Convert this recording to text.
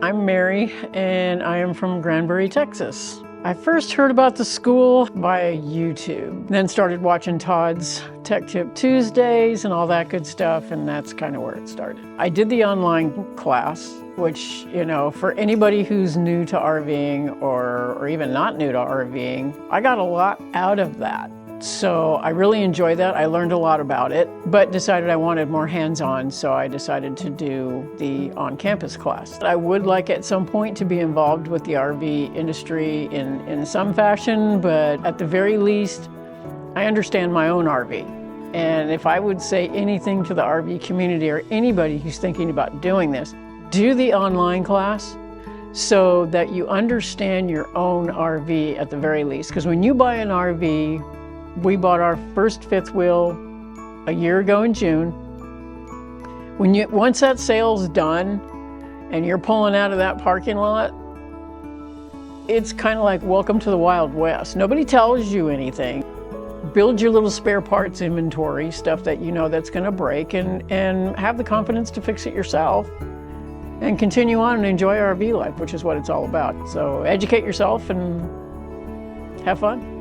I'm Mary, and I am from Granbury, Texas. I first heard about the school via YouTube, then started watching Todd's Tech Tip Tuesdays and all that good stuff, and that's kind of where it started. I did the online class, which, for anybody who's new to RVing or even not new to RVing, I got a lot out of that. So I really enjoyed that. I learned a lot about it, but decided I wanted more hands-on, so I decided to do the on-campus class. I would like at some point to be involved with the RV industry in some fashion, but at the very least, I understand my own RV. And if I would say anything to the RV community or anybody who's thinking about doing this, do the online class so that you understand your own RV at the very least. Because when you buy an RV, we bought our first fifth wheel a year ago in June. Once that sale's done and you're pulling out of that parking lot, it's kind of like welcome to the Wild West. Nobody tells you anything. Build your little spare parts inventory, stuff that you know that's gonna break, and have the confidence to fix it yourself and continue on and enjoy RV life, which is what it's all about. So educate yourself and have fun.